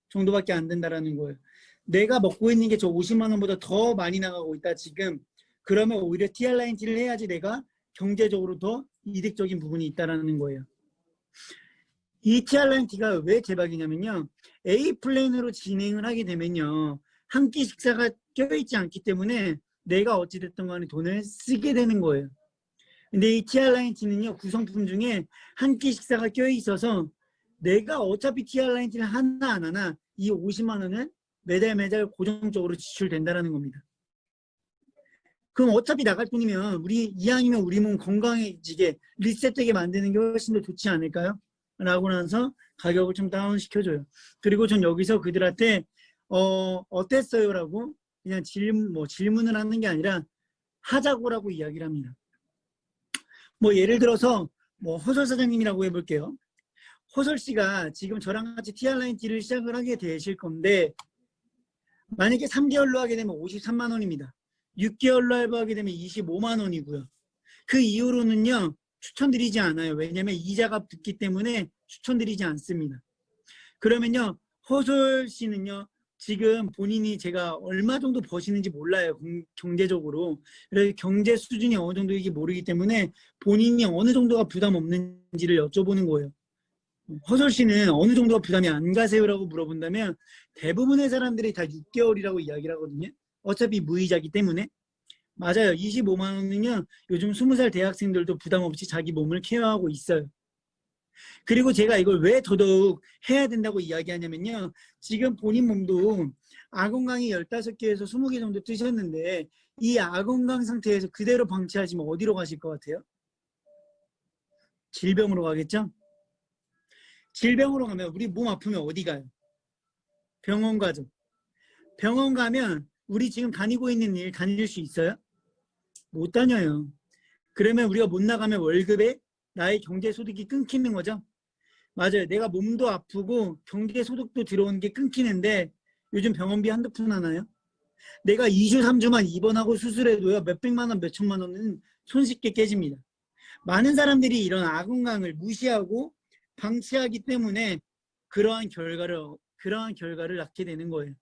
정도밖에 안 된다라는 거예요. 내가 먹고 있는 게 저 50만 원보다 더 많이 나가고 있다 지금. 그러면 오히려 TR9T를 해야지 내가 경제적으로 더 이득적인 부분이 있다라는 거예요. 이 TR9T가 왜 대박이냐면요. A 플랜으로 진행을 하게 되면요. 한 끼 식사가 껴있지 않기 때문에 내가 어찌됐든 간에 돈을 쓰게 되는 거예요. 근데 이 TR9T는요. 구성품 중에 한 끼 식사가 껴있어서 내가 어차피 TR9T를 하나 안 하나 이 50만 원은 매달 고정적으로 지출된다는 겁니다. 그럼 어차피 나갈 돈이면 이왕이면 우리 몸 건강해지게 리셋되게 만드는 게 훨씬 더 좋지 않을까요? 라고 나서 가격을 좀 다운시켜줘요. 그리고 전 여기서 그들한테 어땠어요? 라고 그냥 질문을 하는 게 아니라 하자고라고 이야기를 합니다. 뭐 예를 들어서 뭐 허설 사장님이라고 해볼게요. 허설 씨가 지금 저랑 같이 TR라인T를 시작을 하게 되실 건데 만약에 3개월로 하게 되면 53만 원입니다. 6개월로 알바하게 되면 25만 원이고요. 그 이후로는요. 추천드리지 않아요. 왜냐면 이자가 붙기 때문에 추천드리지 않습니다. 그러면요. 허설 씨는요. 지금 본인이 제가 얼마 정도 버시는지 몰라요. 경제적으로. 그래서 경제 수준이 어느 정도인지 모르기 때문에 본인이 어느 정도가 부담 없는지를 여쭤보는 거예요. 허설 씨는 어느 정도가 부담이 안 가세요라고 물어본다면 대부분의 사람들이 다 6개월이라고 이야기를 하거든요. 어차피 무이자기 때문에. 맞아요. 25만 원은요. 요즘 20살 대학생들도 부담 없이 자기 몸을 케어하고 있어요. 그리고 제가 이걸 왜 더더욱 해야 된다고 이야기하냐면요. 지금 본인 몸도 아건강이 15개에서 20개 정도 뜨셨는데 이 아건강 상태에서 그대로 방치하시면 어디로 가실 것 같아요? 질병으로 가겠죠? 질병으로 가면 우리 몸 아프면 어디 가요? 병원 가죠. 병원 가면 우리 지금 다니고 있는 일 다닐 수 있어요? 못 다녀요. 그러면 우리가 못 나가면 월급에 나의 경제소득이 끊기는 거죠. 맞아요. 내가 몸도 아프고 경제소득도 들어오는 게 끊기는데 요즘 병원비 한두 푼 하나요? 내가 2주 3주만 입원하고 수술해도요. 몇백만 원 몇천만 원은 손쉽게 깨집니다. 많은 사람들이 이런 아건강을 무시하고 방치하기 때문에 그러한 결과를 낳게 되는 거예요.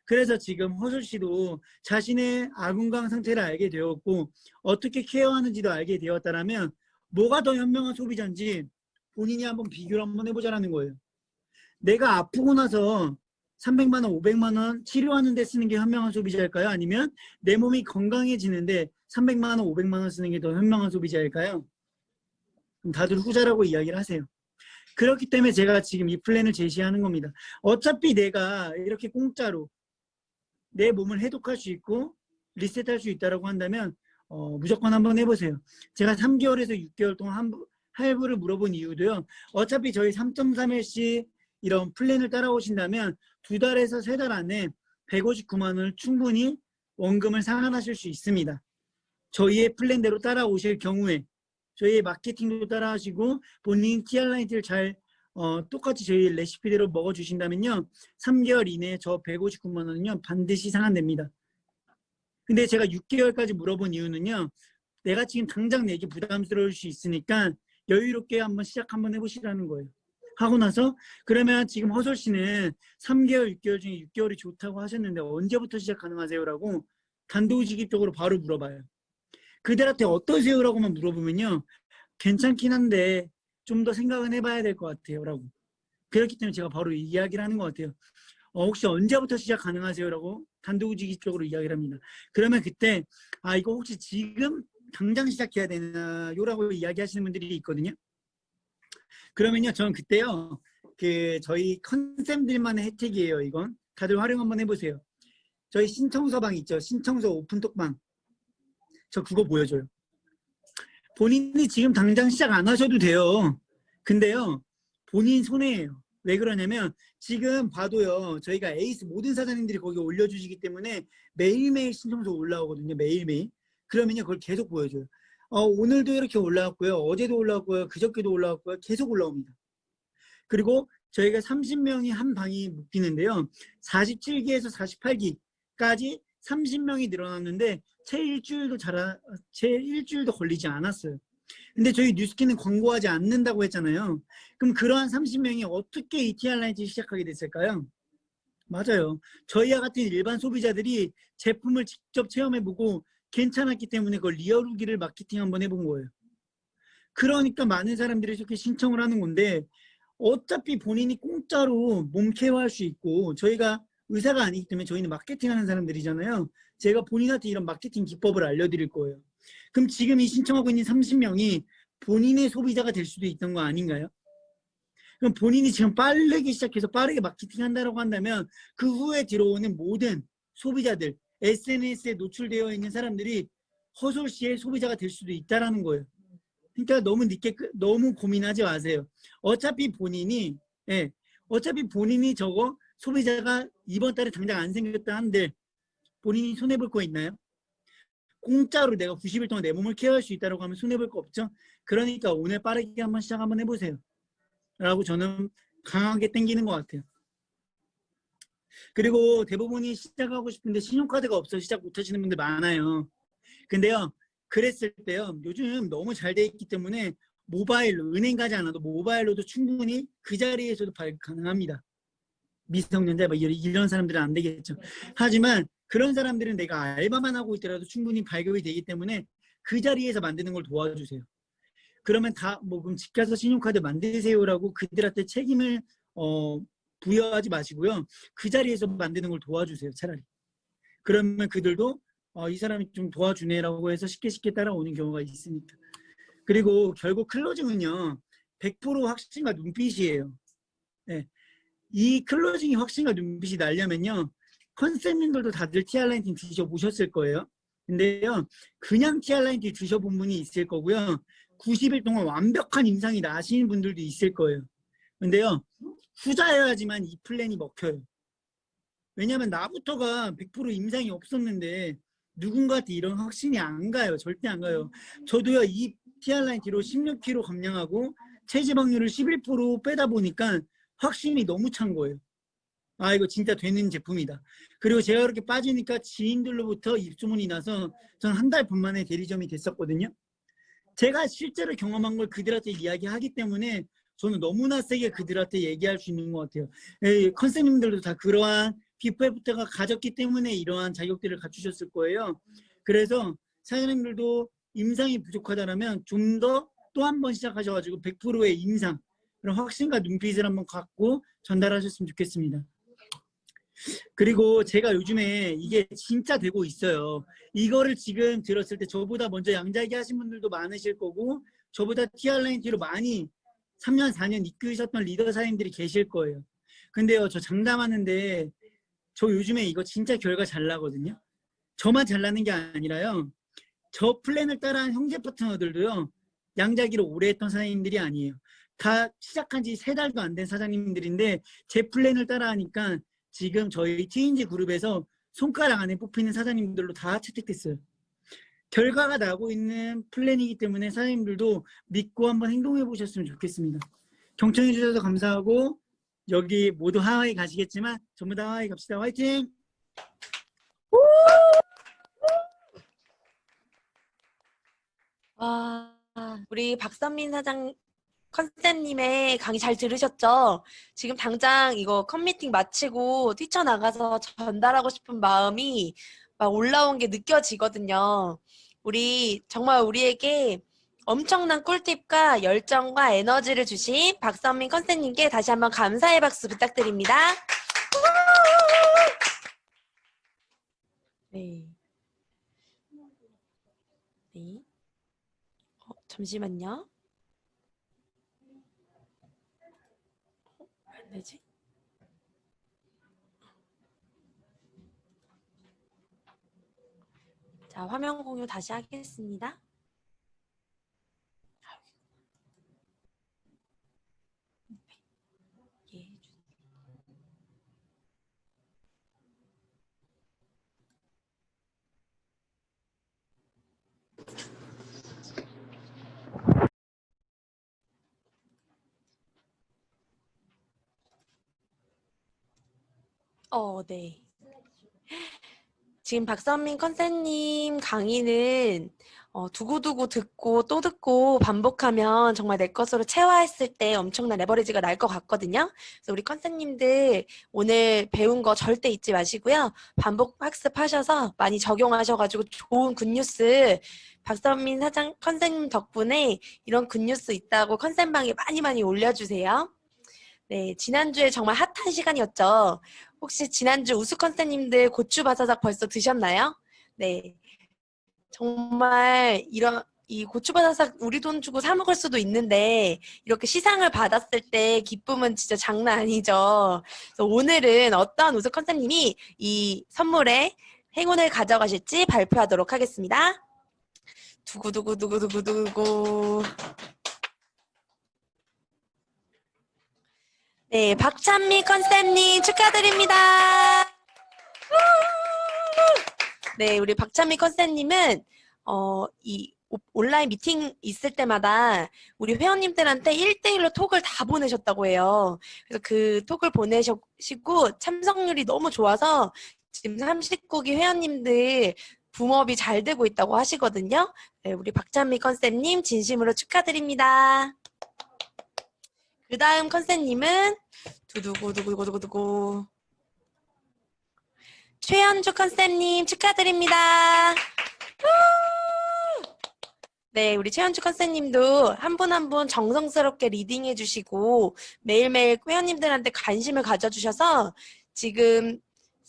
그래서 지금 허설 씨도 자신의 아건강 상태를 알게 되었고 어떻게 케어하는지도 알게 되었다라면 뭐가 더 현명한 소비자인지 본인이 한번 비교를 한번 해보자라는 거예요. 내가 아프고 나서 300만 원, 500만 원 치료하는 데 쓰는 게 현명한 소비자일까요? 아니면 내 몸이 건강해지는데 300만 원, 500만 원 쓰는 게 더 현명한 소비자일까요? 그럼 다들 후자라고 이야기를 하세요. 그렇기 때문에 제가 지금 이 플랜을 제시하는 겁니다. 어차피 내가 이렇게 공짜로 내 몸을 해독할 수 있고 리셋할 수 있다고 한다면 무조건 한번 해보세요. 제가 3개월에서 6개월 동안 할부를 물어본 이유도요. 어차피 저희 3.3일씩 이런 플랜을 따라오신다면 2달에서 3달 안에 159만 원을 충분히 원금을 상환하실 수 있습니다. 저희의 플랜대로 따라오실 경우에 저희의 마케팅도 따라하시고 본인 TR라인T를 잘 똑같이 저희 레시피대로 먹어주신다면요. 3개월 이내에 저 159만 원은요. 반드시 상환됩니다. 근데 제가 6개월까지 물어본 이유는요. 내가 지금 당장 내기 부담스러울 수 있으니까 여유롭게 한번 시작 한번 해보시라는 거예요. 하고 나서 그러면 지금 허설 씨는 3개월, 6개월 중에 6개월이 좋다고 하셨는데 언제부터 시작 가능하세요? 라고 단도직입적으로 바로 물어봐요. 그들한테 어떠세요? 라고만 물어보면요. 괜찮긴 한데 좀 더 생각은 해봐야 될 것 같아요. 라고. 그렇기 때문에 제가 바로 이야기를 하는 것 같아요. 혹시 언제부터 시작 가능하세요? 라고 단도직입적으로 이야기를 합니다. 그러면 그때 이거 혹시 지금 당장 시작해야 되나요? 라고 이야기하시는 분들이 있거든요. 그러면요. 저는 그때요. 저희 컨셉들만의 혜택이에요. 이건. 다들 활용 한번 해보세요. 저희 신청서방 있죠. 신청서 오픈톡방. 저 그거 보여줘요. 본인이 지금 당장 시작 안 하셔도 돼요. 근데요. 본인 손해예요. 왜 그러냐면 지금 봐도요. 저희가 에이스 모든 사장님들이 거기 올려주시기 때문에 매일매일 신청서 올라오거든요. 매일매일. 그러면요. 그걸 계속 보여줘요. 오늘도 이렇게 올라왔고요. 어제도 올라왔고요. 그저께도 올라왔고요. 계속 올라옵니다. 그리고 저희가 30명이 한 방이 묶이는데요. 47기에서 48기까지 30명이 늘어났는데 채 일주일도 걸리지 않았어요. 근데 저희 뉴스키는 광고하지 않는다고 했잖아요. 그럼 그러한 30명이 어떻게 ETR라인T 시작하게 됐을까요? 맞아요. 저희와 같은 일반 소비자들이 제품을 직접 체험해보고 괜찮았기 때문에 그걸 리얼 후기를 마케팅 한번 해본 거예요. 그러니까 많은 사람들이 이렇게 신청을 하는 건데 어차피 본인이 공짜로 몸 케어할 수 있고 저희가 의사가 아니기 때문에 저희는 마케팅하는 사람들이잖아요. 제가 본인한테 이런 마케팅 기법을 알려드릴 거예요. 그럼 지금 이 신청하고 있는 30명이 본인의 소비자가 될 수도 있던 거 아닌가요? 그럼 본인이 지금 빠르게 시작해서 빠르게 마케팅한다고 한다면 그 후에 들어오는 모든 소비자들, SNS에 노출되어 있는 사람들이 허솔 씨의 소비자가 될 수도 있다는 거예요. 그러니까 너무 고민하지 마세요. 어차피 본인이 저거 소비자가 이번 달에 당장 안 생겼다 한들 본인이 손해볼 거 있나요? 공짜로 내가 90일 동안 내 몸을 케어할 수 있다고 하면 손해볼 거 없죠? 그러니까 오늘 빠르게 한번 시작 한번 해보세요. 라고 저는 강하게 땡기는 것 같아요. 그리고 대부분이 시작하고 싶은데 신용카드가 없어서 시작 못하시는 분들 많아요. 근데요, 그랬을 때요, 요즘 너무 잘 돼 있기 때문에 모바일로, 은행 가지 않아도 모바일로도 충분히 그 자리에서도 발급 가능합니다. 미성년자 이런 사람들은 안 되겠죠. 하지만 그런 사람들은 내가 알바만 하고 있더라도 충분히 발급이 되기 때문에 그 자리에서 만드는 걸 도와주세요. 그러면 다 뭐 그럼 집 가서 신용카드 만드세요라고 그들한테 책임을 부여하지 마시고요. 그 자리에서 만드는 걸 도와주세요. 차라리. 그러면 그들도 이 사람이 좀 도와주네라고 해서 쉽게 따라오는 경우가 있으니까. 그리고 결국 클로징은요. 100% 확신과 눈빛이에요. 네. 이 클로징이 확신과 눈빛이 나려면요. 컨셉님들도 다들 TR라인팅 드셔보셨을 거예요. 근데요. 그냥 TR라인팅 드셔본 분이 있을 거고요. 90일 동안 완벽한 임상이 나시는 분들도 있을 거예요. 근데요. 후자여야지만 이 플랜이 먹혀요. 왜냐하면 나부터가 100% 임상이 없었는데 누군가한테 이런 확신이 안 가요. 절대 안 가요. 저도요. 이 TR라인티로 16kg 감량하고 체지방률을 11% 빼다 보니까 확신이 너무 찬 거예요. 아, 이거 진짜 되는 제품이다. 그리고 제가 그렇게 빠지니까 지인들로부터 입소문이 나서 전 한 달 반 만에 대리점이 됐었거든요. 제가 실제로 경험한 걸 그들한테 이야기하기 때문에 저는 너무나 세게 그들한테 얘기할 수 있는 것 같아요. 컨셉님들도 다 그러한 비포 애프터가 가졌기 때문에 이러한 자격들을 갖추셨을 거예요. 그래서 사장님들도 임상이 부족하다면 좀 더 또 한 번 시작하셔가지고 100%의 임상, 그런 확신과 눈빛을 한번 갖고 전달하셨으면 좋겠습니다. 그리고 제가 요즘에 이게 진짜 되고 있어요. 이거를 지금 들었을 때 저보다 먼저 양자기 하신 분들도 많으실 거고 저보다 TR라인티로 많이 3년, 4년 이끌으셨던 리더 사장님들이 계실 거예요. 근데요, 저 장담하는데 저 요즘에 이거 진짜 결과 잘 나거든요. 저만 잘 나는 게 아니라요. 저 플랜을 따라한 형제 파트너들도요. 양자기를 오래 했던 사장님들이 아니에요. 다 시작한 지 3달도 안 된 사장님들인데 제 플랜을 따라하니까 지금 저희 TNG 그룹에서 손가락 안에 뽑히는 사장님들로 다 채택됐어요. 결과가 나고 있는 플랜이기 때문에 사장님들도 믿고 한번 행동해 보셨으면 좋겠습니다. 경청해 주셔서 감사하고 여기 모두 하와이 가시겠지만 전부 다 하와이 갑시다. 화이팅! 와, 우리 박선민 사장 컨셉님의 강의 잘 들으셨죠? 지금 당장 이거 컴미팅 마치고 뛰쳐나가서 전달하고 싶은 마음이 막 올라온 게 느껴지거든요. 우리 정말 우리에게 엄청난 꿀팁과 열정과 에너지를 주신 박선민 컨셉님께 다시 한번 감사의 박수 부탁드립니다. 네. 네. 잠시만요. 안 되지? 자, 화면 공유 다시 하겠습니다. 예. 네. 지금 박선민 컨셉님 강의는 두고두고 듣고 또 듣고 반복하면 정말 내 것으로 체화했을 때 엄청난 레버리지가 날 것 같거든요. 그래서 우리 컨셉님들 오늘 배운 거 절대 잊지 마시고요. 반복 학습하셔서 많이 적용하셔가지고 좋은 굿뉴스 박선민 사장 컨셉님 덕분에 이런 굿뉴스 있다고 컨셉방에 많이 올려주세요. 네, 지난주에 정말 핫한 시간이었죠. 혹시 지난주 우수 컨셉님들 고추바사삭 벌써 드셨나요? 네, 정말 이 고추바사삭 우리 돈 주고 사 먹을 수도 있는데 이렇게 시상을 받았을 때 기쁨은 진짜 장난 아니죠. 그래서 오늘은 어떤 우수 컨셉님이 이 선물에 행운을 가져가실지 발표하도록 하겠습니다. 두구두구두구두구두구. 네, 박찬미 컨셉님 축하드립니다. 네, 우리 박찬미 컨셉님은 이 온라인 미팅 있을 때마다 우리 회원님들한테 1대1로 톡을 다 보내셨다고 해요. 그래서 그 톡을 보내시고 참석률이 너무 좋아서 지금 39기 회원님들 붐업이 잘 되고 있다고 하시거든요. 네, 우리 박찬미 컨셉님 진심으로 축하드립니다. 그 다음 컨셉님은 두두구두구두구두구 최현주 컨셉님 축하드립니다. 네, 우리 최현주 컨셉님도 한 분 한 분 정성스럽게 리딩해 주시고 매일매일 회원님들한테 관심을 가져주셔서 지금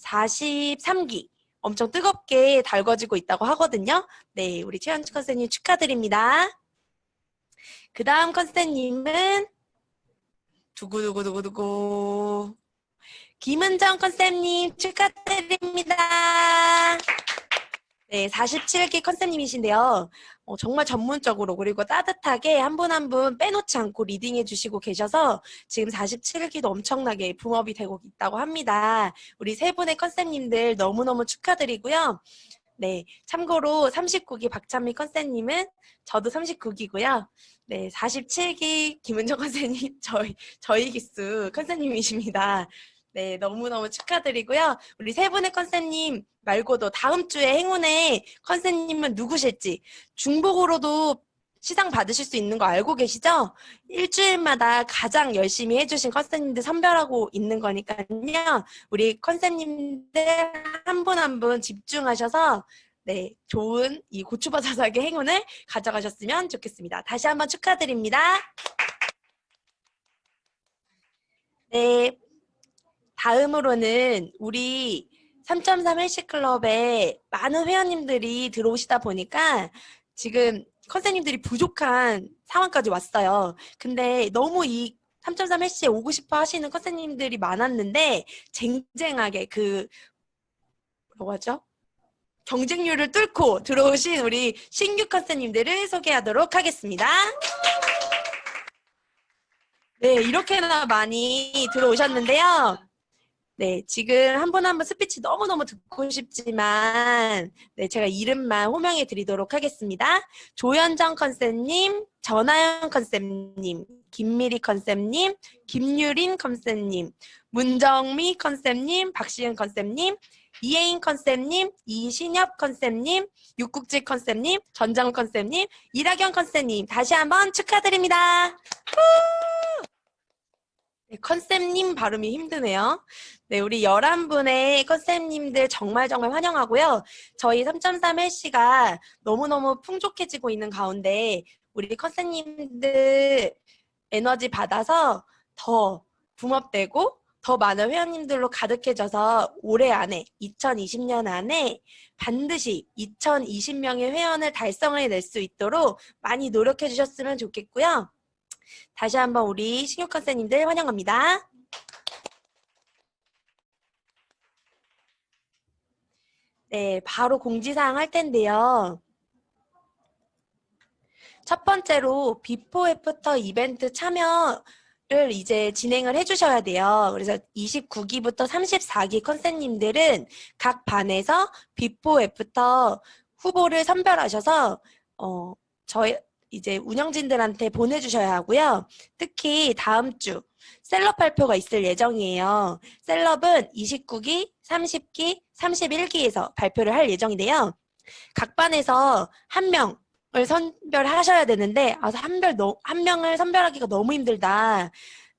43기 엄청 뜨겁게 달궈지고 있다고 하거든요. 네, 우리 최현주 컨셉님 축하드립니다. 그 다음 컨셉님은 두구두구두구두구 김은정 컨셉님 축하드립니다. 네, 47기 컨셉님이신데요. 정말 전문적으로 그리고 따뜻하게 한 분 한 분 빼놓지 않고 리딩해 주시고 계셔서 지금 47기도 엄청나게 붐업이 되고 있다고 합니다. 우리 세 분의 컨셉님들 너무너무 축하드리고요. 네, 참고로 39기 박찬미 컨셉님은 저도 39기고요. 네, 47기 김은정 컨셉님 저희 기수 컨셉님이십니다. 네, 너무너무 축하드리고요. 우리 세 분의 컨셉님 말고도 다음 주에 행운의 컨셉님은 누구실지 중복으로도 시상 받으실 수 있는 거 알고 계시죠? 일주일마다 가장 열심히 해주신 컨셉님들 선별하고 있는 거니까요. 우리 컨셉님들 한 분 한 분 집중하셔서 네, 좋은 이 고추바사삭의 행운을 가져가셨으면 좋겠습니다. 다시 한번 축하드립니다. 네, 다음으로는 우리 3.3 헬스클럽에 많은 회원님들이 들어오시다 보니까 지금 컨셉님들이 부족한 상황까지 왔어요. 근데 너무 이 3.3 헬스에 오고 싶어 하시는 컨셉님들이 많았는데 쟁쟁하게 뭐라고 하죠? 경쟁률을 뚫고 들어오신 우리 신규 컨셉님들을 소개하도록 하겠습니다. 네, 이렇게나 많이 들어오셨는데요. 네, 지금 한 분 한 분 스피치 너무너무 듣고 싶지만 네, 제가 이름만 호명해 드리도록 하겠습니다. 조현정 컨셉님, 전하영 컨셉님, 김미리 컨셉님, 김유린 컨셉님, 문정미 컨셉님, 박시은 컨셉님, 이혜인 컨셉님, 이신엽 컨셉님, 육국지 컨셉님, 전장훈 컨셉님, 이라경 컨셉님 다시 한번 축하드립니다. 네, 컨셉님 발음이 힘드네요. 네, 우리 11분의 컨셉님들 정말 환영하고요. 저희 3.3 헬시가 너무너무 풍족해지고 있는 가운데 우리 컨셉님들 에너지 받아서 더 붐업되고 더 많은 회원님들로 가득해져서 올해 안에 2020년 안에 반드시 2020명의 회원을 달성해낼 수 있도록 많이 노력해 주셨으면 좋겠고요. 다시 한번 우리 신규 컨셉님들 환영합니다. 네, 바로 공지사항 할 텐데요. 첫 번째로 비포 애프터 이벤트 참여를 이제 진행을 해주셔야 돼요. 그래서 29기부터 34기 컨셉님들은 각 반에서 비포 애프터 후보를 선별하셔서 저희 이제 운영진들한테 보내주셔야 하고요. 특히 다음 주 셀럽 발표가 있을 예정이에요. 셀럽은 29기, 30기, 31기에서 발표를 할 예정인데요. 각 반에서 한 명을 선별하셔야 되는데 한 명을 선별하기가 너무 힘들다.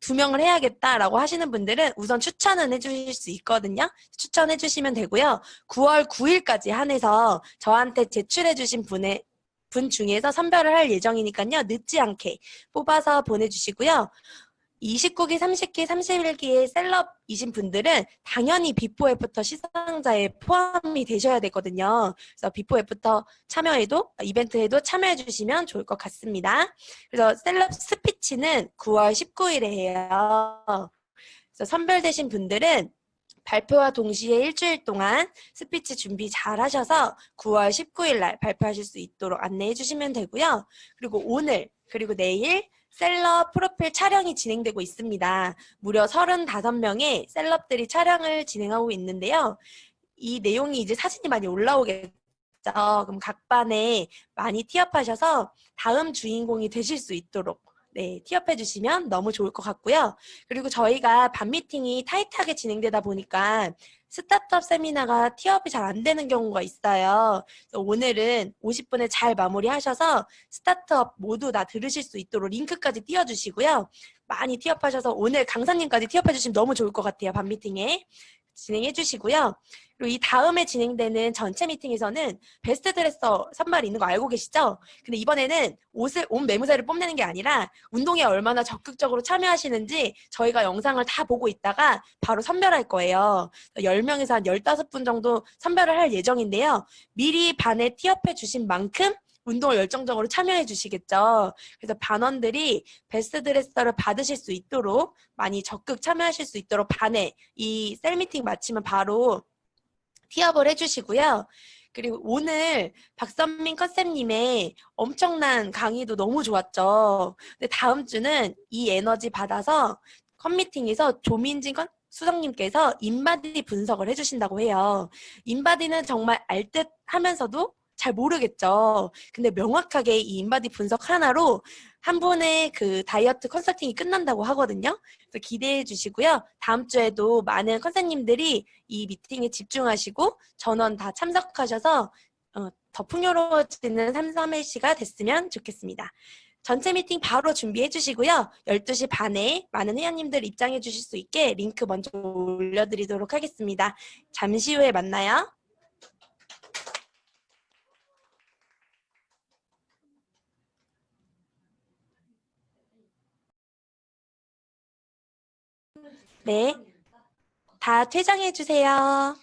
2명을 해야겠다라고 하시는 분들은 우선 추천은 해주실 수 있거든요. 추천해 주시면 되고요. 9월 9일까지 한해서 저한테 제출해 주신 분 중에서 선별을 할 예정이니까요. 늦지 않게 뽑아서 보내주시고요. 29기, 30기, 31기의 셀럽이신 분들은 당연히 비포 애프터 시상자에 포함이 되셔야 되거든요. 그래서 비포 애프터 이벤트에도 참여해 주시면 좋을 것 같습니다. 그래서 셀럽 스피치는 9월 19일에 해요. 그래서 선별되신 분들은 발표와 동시에 일주일 동안 스피치 준비 잘 하셔서 9월 19일 날 발표하실 수 있도록 안내해 주시면 되고요. 그리고 오늘 그리고 내일 셀럽 프로필 촬영이 진행되고 있습니다. 무려 35명의 셀럽들이 촬영을 진행하고 있는데요. 이 내용이 이제 사진이 많이 올라오겠죠. 그럼 각 반에 많이 티업하셔서 다음 주인공이 되실 수 있도록 네, 티업해 주시면 너무 좋을 것 같고요. 그리고 저희가 반 미팅이 타이트하게 진행되다 보니까 스타트업 세미나가 티업이 잘 안 되는 경우가 있어요. 그래서 오늘은 50분에 잘 마무리하셔서 스타트업 모두 다 들으실 수 있도록 링크까지 띄워주시고요. 많이 티업하셔서 오늘 강사님까지 티업해 주시면 너무 좋을 것 같아요. 반 미팅에. 진행해 주시고요. 그리고 이 다음에 진행되는 전체 미팅에서는 베스트 드레서 선발이 있는 거 알고 계시죠? 근데 이번에는 옷 매무새를 뽐내는 게 아니라 운동에 얼마나 적극적으로 참여하시는지 저희가 영상을 다 보고 있다가 바로 선별할 거예요. 10명에서 한 15분 정도 선별을 할 예정인데요. 미리 반에 티업해 주신 만큼 운동을 열정적으로 참여해 주시겠죠. 그래서 반원들이 베스트 드레서를 받으실 수 있도록 많이 적극 참여하실 수 있도록 반에 이 셀 미팅 마치면 바로 티업을 해주시고요. 그리고 오늘 박선민 컨셉님의 엄청난 강의도 너무 좋았죠. 근데 다음 주는 이 에너지 받아서 컴미팅에서 조민진 수석님께서 인바디 분석을 해주신다고 해요. 인바디는 정말 알듯 하면서도 잘 모르겠죠. 근데 명확하게 이 인바디 분석 하나로 한 분의 그 다이어트 컨설팅이 끝난다고 하거든요. 그래서 기대해 주시고요. 다음 주에도 많은 컨설팅님들이 이 미팅에 집중하시고 전원 다 참석하셔서 더 풍요로워지는 3, 3일시가 됐으면 좋겠습니다. 전체 미팅 바로 준비해 주시고요. 12시 반에 많은 회원님들 입장해 주실 수 있게 링크 먼저 올려드리도록 하겠습니다. 잠시 후에 만나요. 네, 다 퇴장해 주세요.